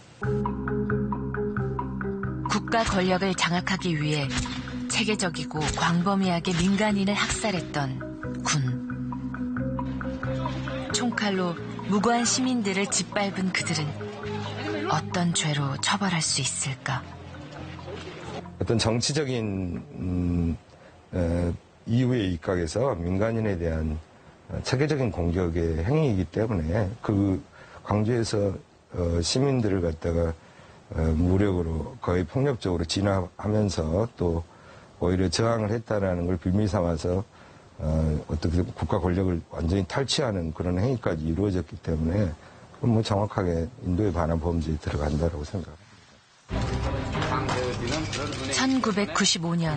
국가 권력을 장악하기 위해 체계적이고 광범위하게 민간인을 학살했던 군. 총칼로 무고한 시민들을 짓밟은 그들은 어떤 죄로 처벌할 수 있을까? 어떤 정치적인 이유에 입각해서 민간인에 대한 체계적인 공격의 행위이기 때문에 그 광주에서 시민들을 갖다가 무력으로 거의 폭력적으로 진압하면서 또 오히려 저항을 했다라는 걸 빌미 삼아서 어떻게 국가 권력을 완전히 탈취하는 그런 행위까지 이루어졌기 때문에 그건 뭐 정확하게 인도에 관한 범죄에 들어간다라고 생각합니다. 1995년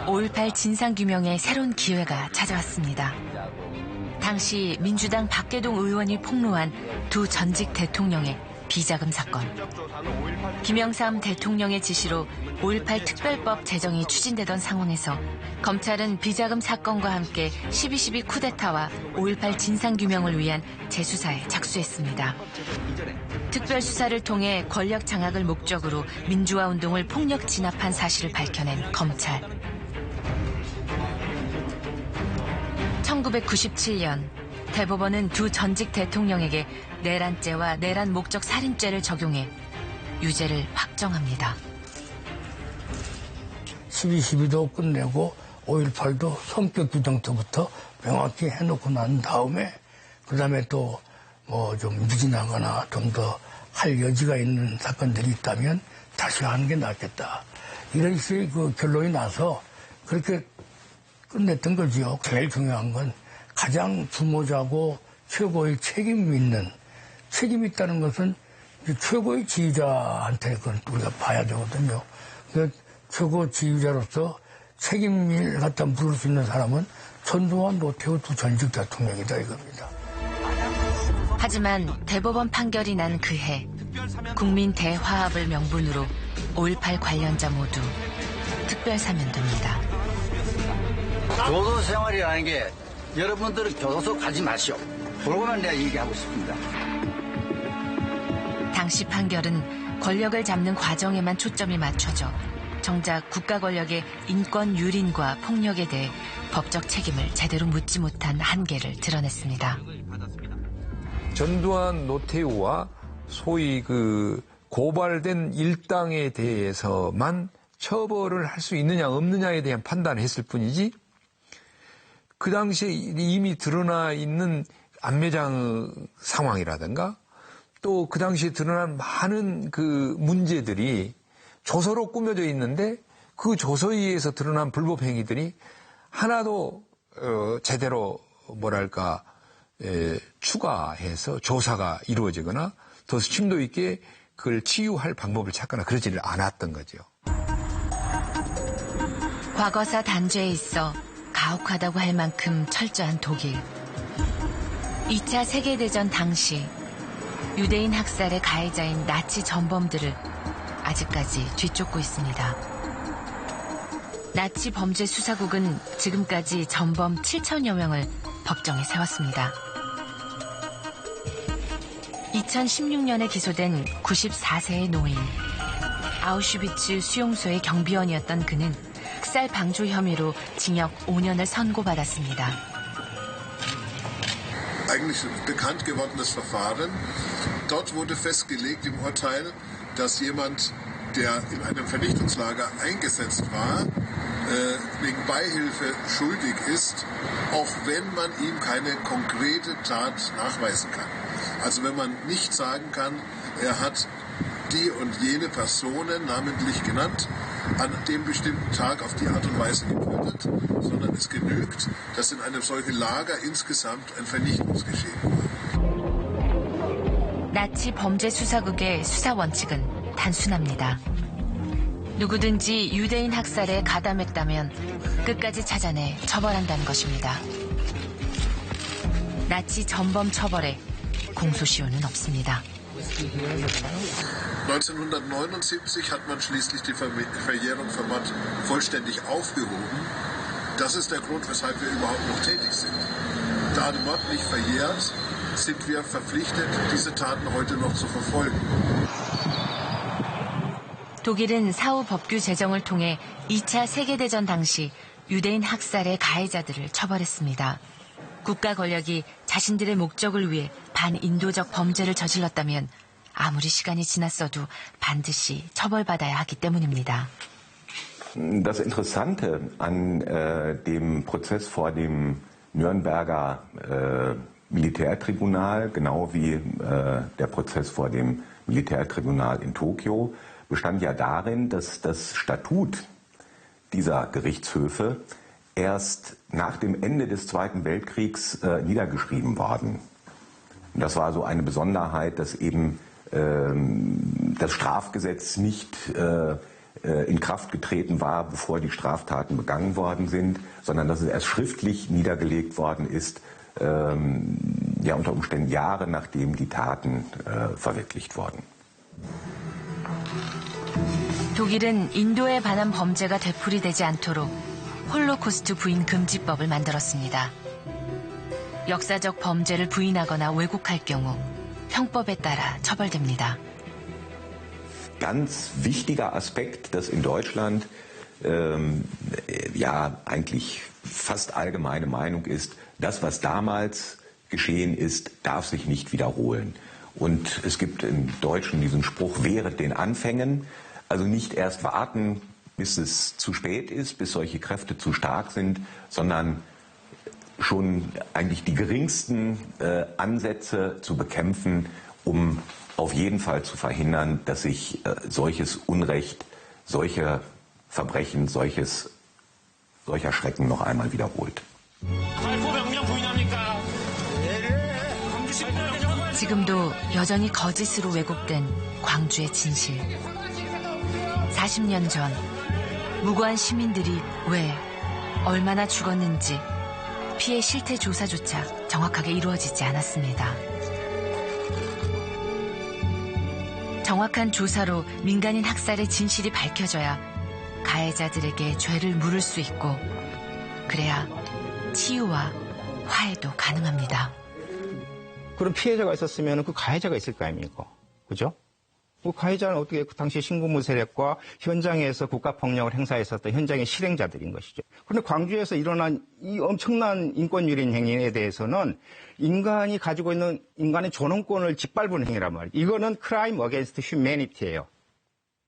5.18 진상규명의 새로운 기회가 찾아왔습니다. 당시 민주당 박계동 의원이 폭로한 두 전직 대통령의 비자금 사건. 김영삼 대통령의 지시로 5.18 특별법 제정이 추진되던 상황에서 검찰은 비자금 사건과 함께 12.12 쿠데타와 5.18 진상규명을 위한 재수사에 착수했습니다. 특별수사를 통해 권력 장악을 목적으로 민주화 운동을 폭력 진압한 사실을 밝혀낸 검찰. 1997년 대법원은 두 전직 대통령에게 내란죄와 내란 목적 살인죄를 적용해 유죄를 확정합니다. 12.12도 끝내고 5.18도 성격 규정부터 명확히 해놓고 난 다음에 그 다음에 또 뭐 좀 미진하거나 좀 더 할 여지가 있는 사건들이 있다면 다시 하는 게 낫겠다. 이런 식의 그 결론이 나서 그렇게 끝냈던 거지요. 제일 중요한 건 가장 주모자고 최고의 책임 있다는 것은 최고의 지휘자한테 그건 우리가 봐야 되거든요. 그러니까 최고 지휘자로서 책임을 갖다 물을 수 있는 사람은 전두환, 노태우 두 전직 대통령이다 이겁니다. 하지만 대법원 판결이 난 그해 국민 대화합을 명분으로 5.18 관련자 모두 특별 사면됩니다. 교도소 생활이라는 게 여러분들은 교도소 가지 마시오. 그러고만 내가 얘기하고 싶습니다. 당시 판결은 권력을 잡는 과정에만 초점이 맞춰져 정작 국가 권력의 인권 유린과 폭력에 대해 법적 책임을 제대로 묻지 못한 한계를 드러냈습니다. 전두환, 노태우와 소위 그 고발된 일당에 대해서만 처벌을 할 수 있느냐 없느냐에 대한 판단을 했을 뿐이지 그 당시에 이미 드러나 있는 안매장 상황이라든가 또 그 당시에 드러난 많은 그 문제들이 조서로 꾸며져 있는데 그 조서에 의해서 드러난 불법 행위들이 하나도 제대로 뭐랄까 추가해서 조사가 이루어지거나 더 심도 있게 그걸 치유할 방법을 찾거나 그러지를 않았던 거죠. 과거사 단죄에 있어 가혹하다고 할 만큼 철저한 독일. 2차 세계대전 당시 유대인 학살의 가해자인 나치 전범들을 아직까지 뒤쫓고 있습니다. 나치 범죄 수사국은 지금까지 전범 7천여 명을 법정에 세웠습니다. 2016년에 기소된 94세의 노인, 아우슈비츠 수용소의 경비원이었던 그는 학살 방조 혐의로 징역 5년을 선고받았습니다. Eigentlich bekannt gewordenes Verfahren. Dort wurde festgelegt im Urteil, dass jemand, der in einem Vernichtungslager eingesetzt war, wegen Beihilfe schuldig ist, auch wenn man ihm keine konkrete Tat nachweisen kann. Also wenn man nicht sagen kann, er hat die und jene Personen namentlich genannt, an dem bestimmten Tag auf die Art und Weise getötet, sondern es genügt, dass in einem solchen Lager insgesamt ein Vernichtungsgeschehen war. 나치 범죄 수사국의 수사 원칙은 단순합니다. 누구든지 유대인 학살에 가담했다면 끝까지 찾아내 처벌한다는 것입니다. 나치 전범 처벌에 공소시효는 없습니다. 1979 hat man schließlich die Verjährung von Mord vollständig aufgehoben. Das ist der Grund, weshalb wir überhaupt noch tätig sind. Da der Mord nicht verjährt, sind wir verpflichtet, diese Taten heute noch zu verfolgen. 독일은 사후 법규 제정을 통해 2차 세계대전 당시 유대인 학살의 가해자들을 처벌했습니다. 국가 권력이 자신들의 목적을 위해 반인도적 범죄를 저질렀다면 아무리 시간이 지났어도 반드시 처벌받아야 하기 때문입니다. Das Interessante an dem Prozess vor dem Nürnberger Militärtribunal, genau wie der Prozess vor dem Militärtribunal in Tokio, bestand ja darin, dass das Statut dieser Gerichtshöfe erst nach dem Ende des Zweiten Weltkriegs niedergeschrieben worden. Das war so eine Besonderheit, dass eben das Strafgesetz nicht in Kraft getreten war, bevor die Straftaten begangen worden sind, sondern dass es erst schriftlich niedergelegt worden ist, ja unter Umständen Jahre nachdem die Taten verwirklicht wurden. 독일은 인도에 반한 범죄가 되풀이되지 않도록 홀로코스트 부인 금지법을 만들었습니다. 역사적 범죄를 부인하거나 왜곡할 경우 형법에 따라 처벌됩니다. Ganz wichtiger Aspekt, dass in Deutschland ja eigentlich fast allgemeine Meinung ist, das, was damals geschehen ist, darf sich nicht wiederholen. Und es gibt im Deutschen diesen Spruch, wehret den Anfängen, also nicht erst warten, bis es zu spät ist, bis solche Kräfte zu stark sind, sondern schon eigentlich die geringsten Ansätze zu bekämpfen, um auf jeden Fall zu verhindern, dass sich solches Unrecht, solche Verbrechen, solcher Schrecken noch einmal wiederholt. 지금도 여전히 거짓으로 왜곡된 광주의 진실. 40년 전 무고한 시민들이 왜, 얼마나 죽었는지 피해 실태 조사조차 정확하게 이루어지지 않았습니다. 정확한 조사로 민간인 학살의 진실이 밝혀져야 가해자들에게 죄를 물을 수 있고 그래야 치유와 화해도 가능합니다. 그런 피해자가 있었으면 그 가해자가 있을 거 아닙니까? 그죠? 그 가해자는 어떻게 그 당시 신군부 세력과 현장에서 국가폭력을 행사했었던 현장의 실행자들인 것이죠. 그런데 광주에서 일어난 이 엄청난 인권유린 행위에 대해서는 인간이 가지고 있는 인간의 존엄권을 짓밟은 행위란 말이에요. 이거는 crime against humanity예요.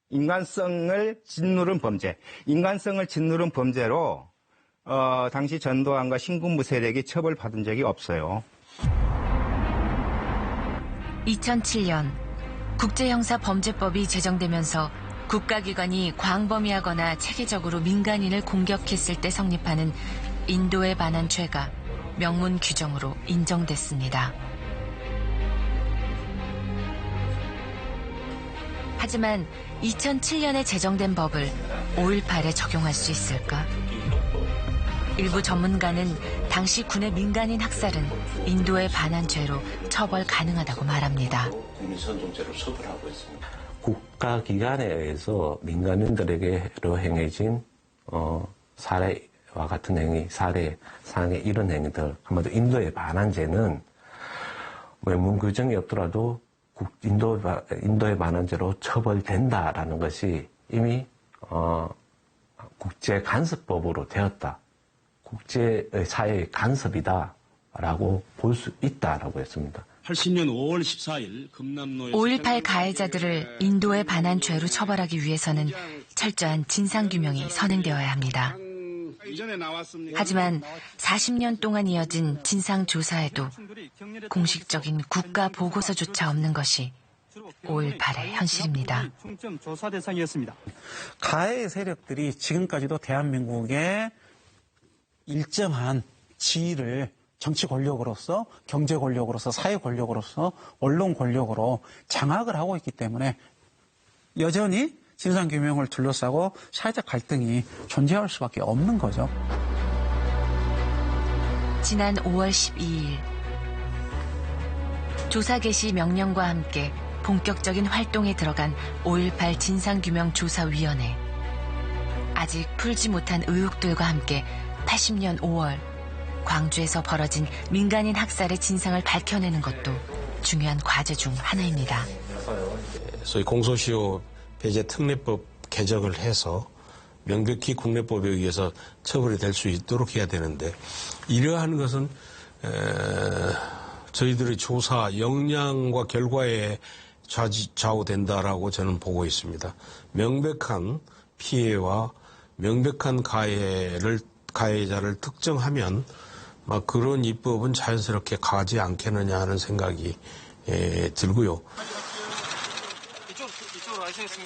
인간성을 짓누른 범죄. 인간성을 짓누른 범죄로 당시 전두환과 신군부 세력이 처벌받은 적이 없어요. 2007년 국제형사범죄법이 제정되면서 국가기관이 광범위하거나 체계적으로 민간인을 공격했을 때 성립하는 인도에 반한 죄가 명문 규정으로 인정됐습니다. 하지만 2007년에 제정된 법을 5.18에 적용할 수 있을까? 일부 전문가는 당시 군의 민간인 학살은 인도에 반한 죄로 처벌 가능하다고 말합니다. 국민선동죄로 처벌하고 있습니다. 국가기관에 의해서 민간인들에게로 행해진 살해와 같은 행위, 살해, 상해 이런 행위들, 아마도 인도에 반한 죄는 명문 규정이 없더라도 인도에 반한 죄로 처벌된다라는 것이 이미 국제간섭법으로 되었다. 국제의 사회의 간섭이다라고 볼 수 있다라고 했습니다. 80년 5월 14일 금남로에 5.18 가해자들을 인도에 반한 죄로 처벌하기 위해서는 철저한 진상규명이 선행되어야 합니다. 하지만 40년 동안 이어진 진상조사에도 공식적인 국가 보고서조차 없는 것이 5.18의 현실입니다. 중점 조사 대상이었습니다. 가해 세력들이 지금까지도 대한민국의 일정한 지위를 정치 권력으로서, 경제 권력으로서, 사회 권력으로서, 언론 권력으로 장악을 하고 있기 때문에 여전히 진상규명을 둘러싸고 사회적 갈등이 존재할 수밖에 없는 거죠. 지난 5월 12일 조사 개시 명령과 함께 본격적인 활동에 들어간 5.18 진상규명조사위원회. 아직 풀지 못한 의혹들과 함께 80년 5월 광주에서 벌어진 민간인 학살의 진상을 밝혀내는 것도 중요한 과제 중 하나입니다. 소위 공소시효 배제 특례법 개정을 해서 명백히 국내법에 의해서 처벌이 될 수 있도록 해야 되는데 이러한 것은 저희들의 조사 역량과 결과에 좌우된다라고 저는 보고 있습니다. 명백한 피해와 명백한 가해자를 특정하면 그런 입법은 자연스럽게 가지 않겠느냐 하는 생각이 들고요.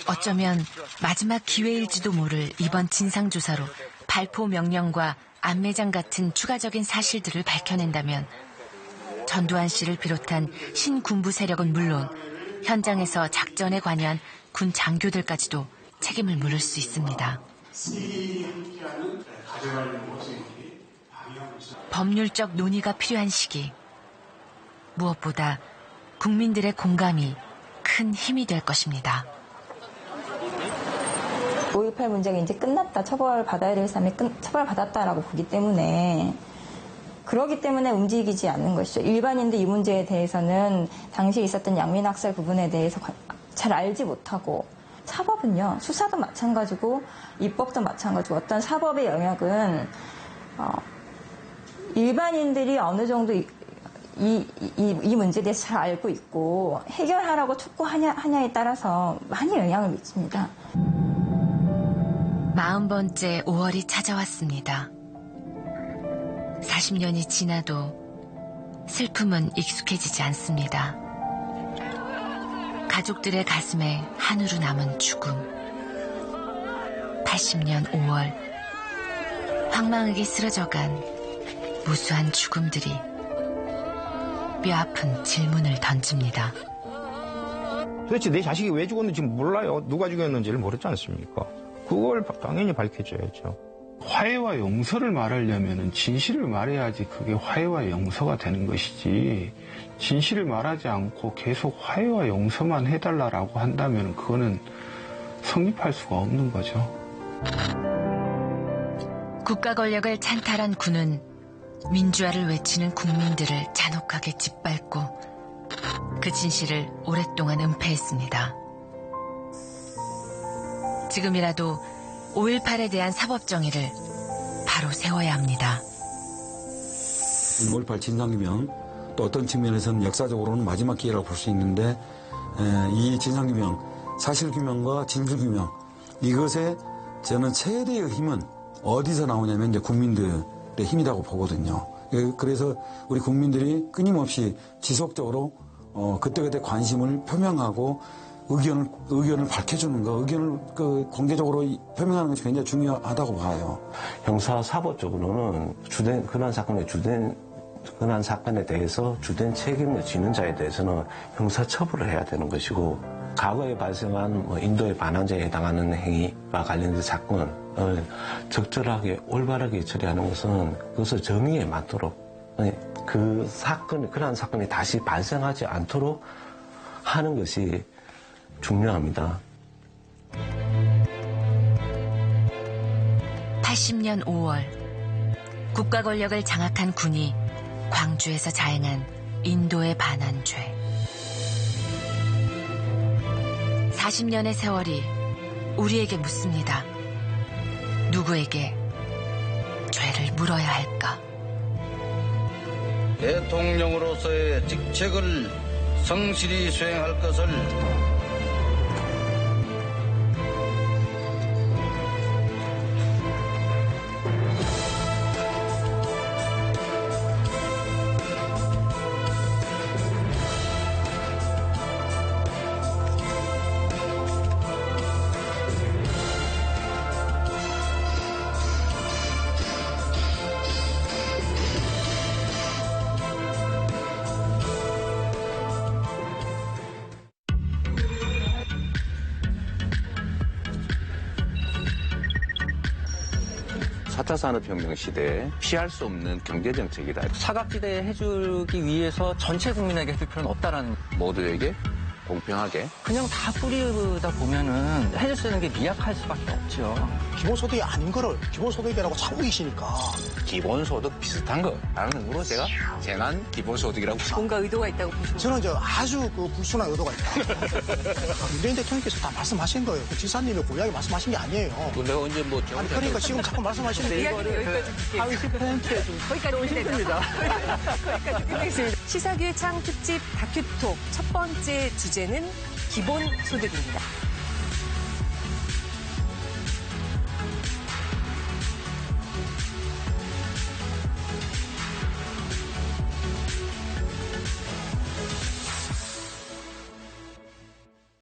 어쩌면 마지막 기회일지도 모를 이번 진상조사로 발포 명령과 안매장 같은 추가적인 사실들을 밝혀낸다면 전두환 씨를 비롯한 신군부 세력은 물론 현장에서 작전에 관여한 군 장교들까지도 책임을 물을 수 있습니다. 법률적 논의가 필요한 시기. 무엇보다 국민들의 공감이 큰 힘이 될 것입니다. 5.18 문제가 이제 끝났다, 처벌받아야 될 사람이 처벌받았다라고 보기 때문에 그러기 때문에 움직이지 않는 것이죠. 일반인들 이 문제에 대해서는 당시에 있었던 양민학살 부분에 대해서 잘 알지 못하고 사법은요, 수사도 마찬가지고 입법도 마찬가지고 어떤 사법의 영역은 일반인들이 어느 정도 이 문제에 대해서 잘 알고 있고 해결하라고 촉구하냐에 따라서 많이 영향을 미칩니다. 40번째 5월이 찾아왔습니다. 40년이 지나도 슬픔은 익숙해지지 않습니다. 가족들의 가슴에 한우로 남은 죽음. 80년 5월 황망하게 쓰러져간 무수한 죽음들이 뼈아픈 질문을 던집니다. 도대체 내 자식이 왜 죽었는지 몰라요. 누가 죽였는지를 모르지 않습니까? 그걸 당연히 밝혀줘야죠. 화해와 용서를 말하려면 진실을 말해야지 그게 화해와 용서가 되는 것이지, 진실을 말하지 않고 계속 화해와 용서만 해달라고 한다면 그거는 성립할 수가 없는 거죠. 국가 권력을 찬탈한 군은 민주화를 외치는 국민들을 잔혹하게 짓밟고 그 진실을 오랫동안 은폐했습니다. 지금이라도 5.18에 대한 사법정의를 바로 세워야 합니다. 5.18 진상규명, 또 어떤 측면에서는 역사적으로는 마지막 기회라고 볼 수 있는데, 이 진상규명, 사실규명과 진실규명, 이것에 저는 최대의 힘은 어디서 나오냐면 이제 국민들의 힘이라고 보거든요. 그래서 우리 국민들이 끊임없이 지속적으로 그때그때 관심을 표명하고 의견을 밝혀주는 거, 의견을 공개적으로 표명하는 것이 굉장히 중요하다고 봐요. 형사사법적으로는 그러한 사건에 대해서 주된 책임을 지는 자에 대해서는 형사처벌을 해야 되는 것이고, 과거에 발생한 인도의 반환죄에 해당하는 행위와 관련된 사건을 적절하게 올바르게 처리하는 것은 그것을 정의에 맞도록 그러한 사건이 다시 발생하지 않도록 하는 것이 중요합니다. 80년 5월 국가 권력을 장악한 군이 광주에서 자행한 인도의 반환죄. 40년의 세월이 우리에게 묻습니다. 누구에게 죄를 물어야 할까? 대통령으로서의 직책을 성실히 수행할 것을 산업혁명 시대에 피할 수 없는 경제정책이다. 사각지대 해주기 위해서 전체 국민에게 해줄 필요는 없다라는. 모두에게 공평하게. 그냥 다 뿌리다 보면은 해줄 수 있는 게 미약할 수밖에 없죠. 기본소득이 아닌 거를 기본소득이라고 참고이시니까. 기본소득 비슷한 거. 다른 의미로 제가 재난 기본소득이라고. 뭔가 의도가 있다고 보시면. 저는 아주 불순한 의도가 있다. 문재인 대통령께서 다 말씀하신 거예요. 지사님의 고약이 말씀하신 게 아니에요. 내가 언제 아니, 그러니까 지금 자꾸 말씀하시는데. 이야기는 여기까지 하위 10%에 좀. 거기까지 오십니다. 거기까지 끝내겠습니다. 시사교창 특집 다큐톡 첫 번째 주제는 기본소득입니다.